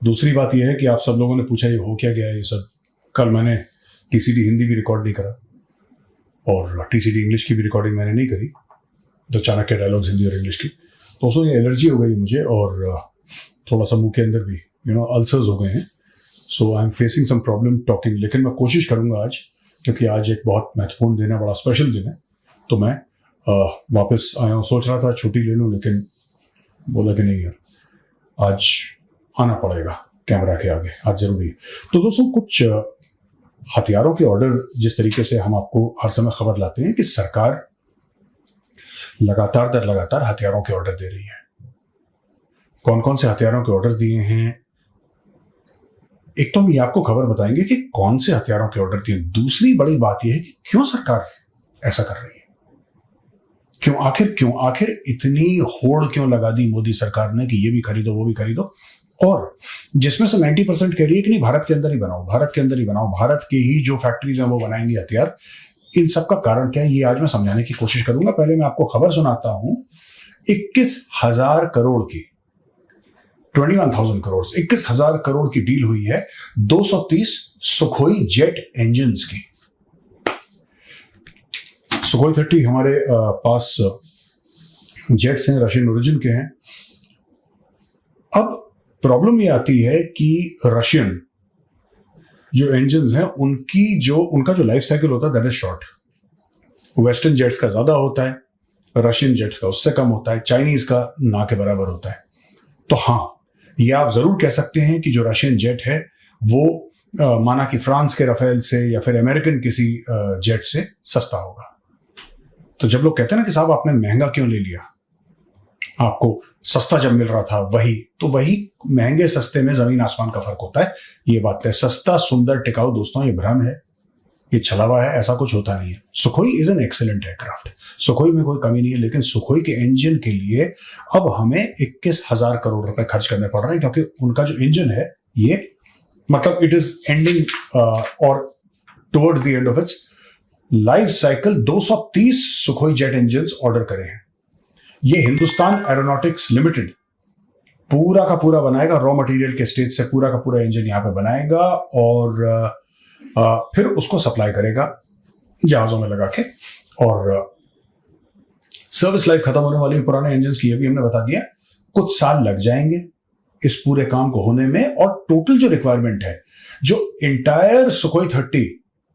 दूसरी बात यह है कि आप सब लोगों ने पूछा ये हो क्या गया है ये सब। कल मैंने टीसीडी हिंदी भी रिकॉर्ड नहीं करा और टीसीडी इंग्लिश की भी रिकॉर्डिंग मैंने नहीं करी, तो चाणक्य डायलॉग्स हिंदी और इंग्लिश की। तो उसमें ये एलर्जी हो गई मुझे और थोड़ा सा मुंह के अंदर भी अल्सर्स हो गए हैं। So I am facing some problem talking, लेकिन मैं कोशिश करूंगा आज, क्योंकि आज एक बहुत महत्वपूर्ण दिन है, बड़ा स्पेशल दिन है। तो मैं वापस आया हूँ। सोच रहा था छुट्टी ले लूँ, लेकिन बोला कि नहीं यार आज आना पड़ेगा कैमरा के आगे, आज जरूरी है। तो दोस्तों, कुछ हथियारों के ऑर्डर, जिस तरीके से हम आपको हर समय खबर लाते हैं कि सरकार लगातार दर लगातार हथियारों के ऑर्डर दे रही है। कौन कौन से हथियारों के ऑर्डर दिए हैं, एक तो हम ये आपको खबर बताएंगे कि कौन से हथियारों के ऑर्डर दिए। दूसरी बड़ी बात यह है कि क्यों सरकार ऐसा कर रही है, क्यों आखिर इतनी होड़ क्यों लगा दी मोदी सरकार ने कि ये भी खरीदो वो भी खरीदो, और जिसमें से 90% कह रही है कि नहीं भारत के अंदर ही बनाओ, भारत के अंदर ही बनाओ, भारत के ही जो फैक्ट्रीज हैं वो बनाएंगी हथियार। इन सब का कारण क्या है, ये आज मैं समझाने की कोशिश करूंगा। पहले मैं आपको खबर सुनाता हूं। 21,000 करोड़ की 21,000 करोड़ 21,000 करोड़ की डील हुई है 230 सुखोई जेट इंजन की। सुखोई 30 हमारे पास जेट्स हैं, रशियन ओरिजिन के हैं। अब प्रॉब्लम ये आती है कि रशियन जो इंजन हैं उनका जो लाइफ साइकिल होता है that is short. Western jets का ज्यादा होता है, रशियन जेट्स का उससे कम होता है, चाइनीज का ना के बराबर होता है। तो हाँ, ये आप जरूर कह सकते हैं कि जो रशियन जेट है वो माना कि फ्रांस के राफेल से या फिर अमेरिकन किसी जेट से सस्ता होगा। तो जब लोग कहते हैं ना कि साहब आपने महंगा क्यों ले लिया, आपको सस्ता जब मिल रहा था वही महंगे सस्ते में जमीन आसमान का फर्क होता है। ये बात है। सस्ता सुंदर टिकाऊ दोस्तों ये भ्रम है, ये छलावा है, ऐसा कुछ होता नहीं है। Sukhoi is an excellent aircraft, Sukhoi में कोई कमी नहीं है, लेकिन सुखोई के इंजन के लिए अब हमें 21,000 करोड़ रुपए खर्च करने पड़ रहे हैं, क्योंकि उनका जो इंजन है ये मतलब इट इज एंडिंग और towards the end of its life cycle. 230 Sukhoi jet engine order करे हैं। ये हिंदुस्तान एरोनॉटिक्स लिमिटेड पूरा का पूरा बनाएगा, रॉ मटेरियल के स्टेज से पूरा का पूरा इंजन यहां पे बनाएगा और फिर उसको सप्लाई करेगा जहाजों में लगा के। और सर्विस लाइफ खत्म होने वाली पुराने इंजन की, ये भी हमने बता दिया। कुछ साल लग जाएंगे इस पूरे काम को होने में, और टोटल जो रिक्वायरमेंट है, जो इंटायर सुखोई 30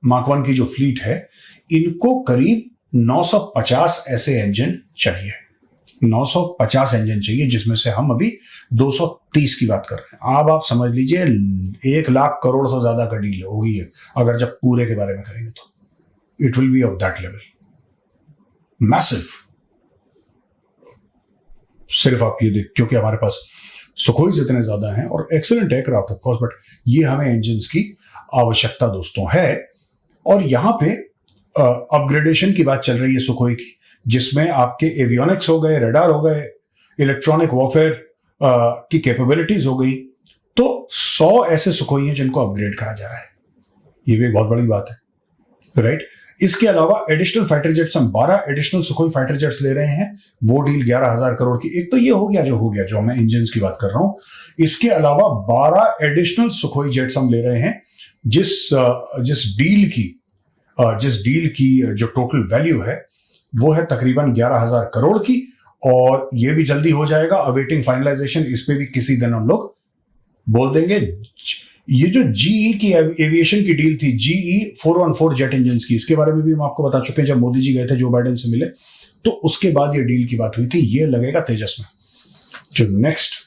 मार्क 1 की जो फ्लीट है, इनको करीब 950 ऐसे इंजन चाहिए। 950 इंजन चाहिए, जिसमें से हम अभी 230 की बात कर रहे हैं। अब आप समझ लीजिए 1 लाख करोड़ से ज्यादा का डील होगी है। अगर जब पूरे के बारे में करेंगे तो it will be of that level, massive. सिर्फ आप ये देख, क्योंकि हमारे पास सुखोई इतने ज्यादा हैं और excellent aircraft of course, but ये हमें इंजन की आवश्यकता दोस्तों है। और यहां पे अपग्रेडेशन की बात चल रही है सुखोई की, जिसमें आपके एवियोनिक्स हो गए, रडार हो गए, इलेक्ट्रॉनिक वॉरफेयर की कैपेबिलिटीज हो गई। तो 100 ऐसे सुखोई हैं जिनको अपग्रेड करा जा रहा है। ये भी एक बहुत बड़ी बात है, राइट। इसके अलावा एडिशनल फाइटर जेट्स, हम 12 एडिशनल सुखोई फाइटर जेट्स ले रहे हैं। वो डील 11,000 करोड़ की। एक तो ये हो गया जो मैं इंजन की बात कर रहा हूं। इसके अलावा 12 एडिशनल सुखोई जेट्स हम ले रहे हैं, जिस डील की जो टोटल वैल्यू है वो है तकरीबन 11,000 करोड़ की। और ये भी जल्दी हो जाएगा, अवेटिंग फाइनलाइजेशन। इस पे भी किसी दिन हम लोग बोल देंगे। ये जो जीई की एविएशन की डील थी, जीई 414 जेट इंजन की, इसके बारे में भी हम आपको बता चुके हैं जब मोदी जी गए थे जो बाइडेन से मिले, तो उसके बाद ये डील की बात हुई थी। ये लगेगा तेजस में, जो नेक्स्ट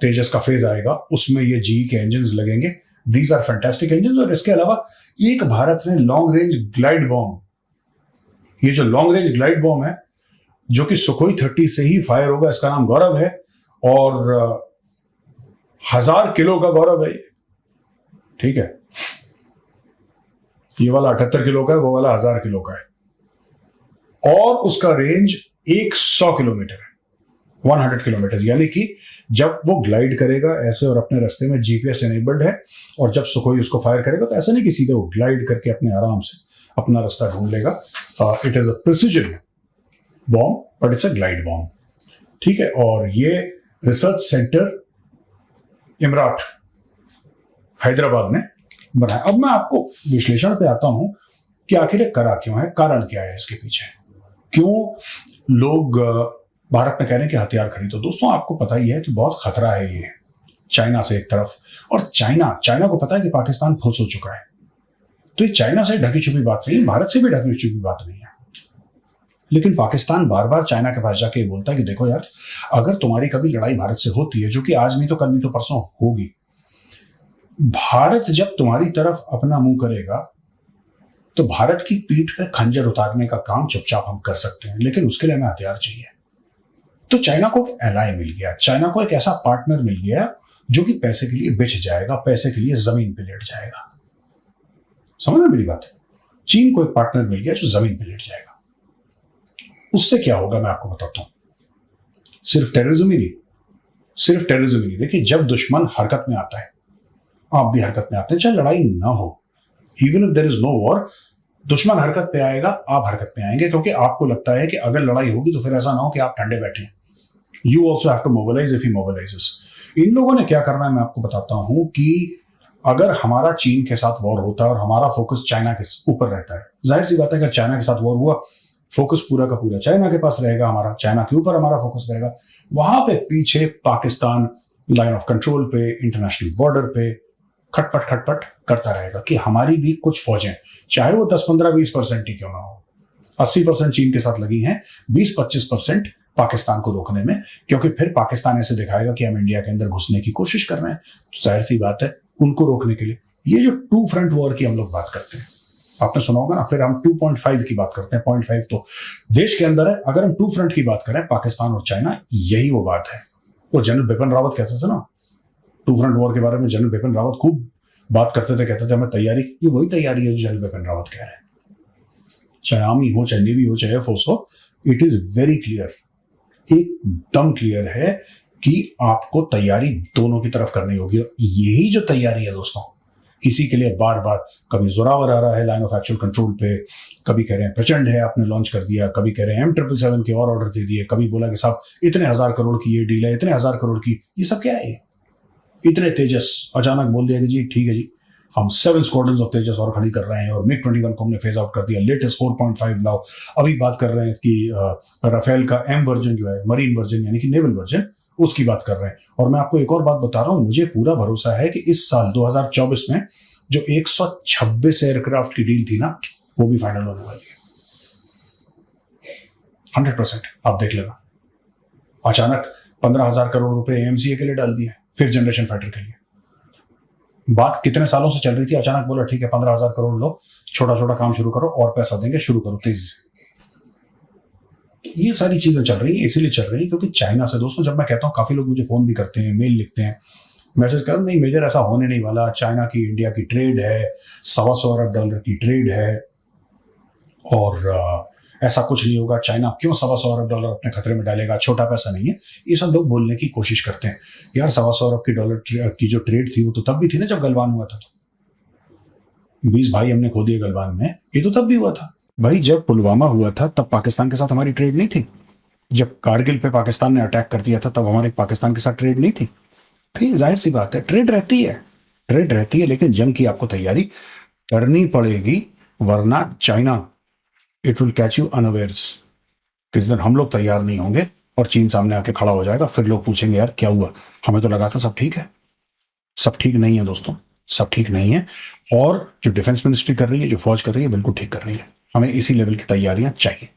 तेजस का फेज आएगा उसमें ये जीई के इंजन लगेंगे। These are fantastic engine. और इसके अलावा एक भारत में लॉन्ग रेंज ग्लाइड बॉम्ब, ये जो लॉन्ग रेंज ग्लाइड बॉम्ब है जो कि सुखोई 30 से ही फायर होगा, इसका नाम गौरव है। और 1000 किलो का गौरव है ये, ठीक है। ये वाला 78 किलो का है, वो वाला 1000 किलो का है। और उसका रेंज 100 किलोमीटर है, 100 किलोमीटर। यानी कि जब वो ग्लाइड करेगा ऐसे और अपने रास्ते में जीपीएस एनेबल्ड है, और जब सुखोई उसको फायर करेगा तो ऐसा नहीं कि सीधे वो ग्लाइड करके अपने आराम से अपना रास्ता ढूंढ लेगा। It is a precision bomb, but it's a glide bomb, ठीक है। और ये रिसर्च सेंटर इमरात हैदराबाद में बनाया। अब मैं आपको विश्लेषण पे आता हूं कि आखिर ये करा क्यों है, कारण क्या है इसके पीछे, क्यों लोग भारत में कह रहे हैं कि हथियार खरीदो। दोस्तों आपको पता ही है कि बहुत खतरा है ये चाइना से एक तरफ, और चाइना को पता है कि पाकिस्तान फुस हो चुका है। तो ये चाइना से ढकी छुपी बात नहीं, भारत से भी ढकी छुपी बात नहीं है। लेकिन पाकिस्तान बार बार चाइना के पास जाके बोलता है कि देखो यार, अगर तुम्हारी कभी लड़ाई भारत से होती है, जो कि आज नहीं तो कल नहीं तो परसों होगी, भारत जब तुम्हारी तरफ अपना मुंह करेगा तो भारत की पीठ पे खंजर उतारने का काम चुपचाप हम कर सकते हैं, लेकिन उसके लिए हमें हथियार चाहिए। तो चाइना को एक एलाय मिल गया, चाइना को एक ऐसा पार्टनर मिल गया जो कि पैसे के लिए बिछ जाएगा, पैसे के लिए जमीन पे लेट जाएगा। समझ मेरी बात है? चीन को एक पार्टनर मिल गया जो जमीन पे लेट जाएगा। उससे क्या होगा मैं आपको बताता हूं। सिर्फ टेररिज्म ही नहीं, देखिए जब दुश्मन हरकत में आता है, आप भी हरकत में आते हैं, चाहे लड़ाई ना हो, even if there is no war, दुश्मन हरकत पे आएगा, आप हरकत में आएंगे, क्योंकि आपको लगता है कि अगर लड़ाई होगी तो फिर ऐसा ना हो कि आप ठंडे बैठे। You also have to mobilise if he mobilises. इन लोगों ने क्या करना है मैं आपको बताता हूं कि अगर हमारा चीन के साथ वॉर होता है और हमारा फोकस चाइना के ऊपर रहता है, जाहिर सी बात है अगर चाइना के साथ वॉर हुआ, फोकस पूरा का पूरा चाइना के पास रहेगा, हमारा चाइना के ऊपर हमारा फोकस रहेगा। वहां पे पीछे पाकिस्तान लाइन ऑफ कंट्रोल पे, इंटरनेशनल बॉर्डर पे खटपट करता रहेगा कि हमारी भी कुछ फौजें, चाहे वो 10, 15, 20% ही क्यों ना हो, 80% चीन के साथ लगी हैं, 20-25% पाकिस्तान को रोकने में, क्योंकि फिर पाकिस्तान ऐसे दिखाएगा कि हम इंडिया के अंदर घुसने की कोशिश कर रहे हैं। तो जाहिर सी बात है उनको रोकने के लिए ये जो 2 फ्रंट वॉर की हम लोग बात करते हैं, आपने सुना होगा ना। फिर हम 2.5 की बात करते हैं, 0.5 तो देश के अंदर है। अगर हम 2 फ्रंट की बात करें, पाकिस्तान और चाइना, यही वो बात है। वो जनरल बिपिन रावत कहते थे ना 2 फ्रंट वॉर के बारे में, जनरल बिपिन रावत खूब बात करते थे, कहते थे हमें तैयारी, ये वही तैयारी है जो जनरल बिपिन रावत कह रहे हैं। चाहे आर्मी हो, चाहे नेवी हो, चाहे एयरफोर्स हो, इट इज वेरी क्लियर, एकदम क्लियर है कि आपको तैयारी दोनों की तरफ करनी होगी। यही जो तैयारी है दोस्तों, इसी के लिए बार बार कभी जोरावर आ रहा है लाइन ऑफ एक्चुअल कंट्रोल पे, कभी कह रहे हैं प्रचंड है आपने लॉन्च कर दिया, कभी कह रहे हैं M777 के और ऑर्डर दे दिए, कभी बोला कि साहब इतने 1000 करोड़ की ये डील है, इतने 1000 करोड़ की, ये सब क्या है? इतने तेजस अचानक बोल दिया कि जी ठीक है जी, हम 7 स्क्वाड्रंस ऑफ तेजस और खड़ी कर रहे हैं, और MiG-21 को हमने फेज आउट कर दिया, लेटेस्ट 4.5 लाओ। अभी बात कर रहे हैं कि राफेल का M वर्जन जो है, मरीन वर्जन यानी कि नेवल वर्जन, उसकी बात कर रहे हैं। और मैं आपको एक और बात बता रहा हूं, मुझे पूरा भरोसा है कि इस साल 2024 में जो 126 एयरक्राफ्ट की डील थी ना, वो भी फाइनल होने वाली है 100%। आप देख लेना, अचानक 15,000 करोड़ रुपए AMCA के लिए डाल दिए, फिर जनरेशन फाइटर के लिए। बात कितने सालों से चल रही थी, अचानक बोला ठीक है 15,000 करोड़ लो, छोटा छोटा काम शुरू करो और पैसा देंगे, शुरू करो तेजी से। ये सारी चीजें चल रही है, इसीलिए चल रही है क्योंकि चाइना से दोस्तों, जब मैं कहता हूँ, काफी लोग मुझे फोन भी करते हैं, मेल लिखते हैं, मैसेज कर, नहीं मेजर ऐसा होने नहीं वाला, चाइना की इंडिया की ट्रेड है, $125 अरब की ट्रेड है, और ऐसा कुछ नहीं होगा, चाइना क्यों $125 अरब अपने खतरे में डालेगा, छोटा पैसा नहीं है। ये सब लोग बोलने की कोशिश करते हैं। यार $125 अरब की जो ट्रेड थी वो तो तब भी थी ना जब गलवान हुआ था, तो 20 भाई हमने खो दिए गलवान में, ये तो तब भी हुआ था भाई। जब पुलवामा हुआ था तब पाकिस्तान के साथ हमारी ट्रेड नहीं थी, जब कारगिल पे पाकिस्तान ने अटैक कर दिया था तब हमारे पाकिस्तान के साथ ट्रेड नहीं थी। ठीक, जाहिर सी बात है ट्रेड रहती है, लेकिन जंग की आपको तैयारी करनी पड़ेगी, वरना China it will catch you unawares. किस दिन हम लोग तैयार नहीं होंगे और चीन सामने आके खड़ा हो जाएगा, फिर लोग पूछेंगे यार क्या हुआ, हमें तो लगा था सब ठीक है। सब ठीक नहीं है दोस्तों, सब ठीक नहीं है। और जो डिफेंस मिनिस्ट्री कर रही है, जो फौज कर रही है, बिल्कुल ठीक कर रही है। हमें इसी लेवल की तैयारियां चाहिए।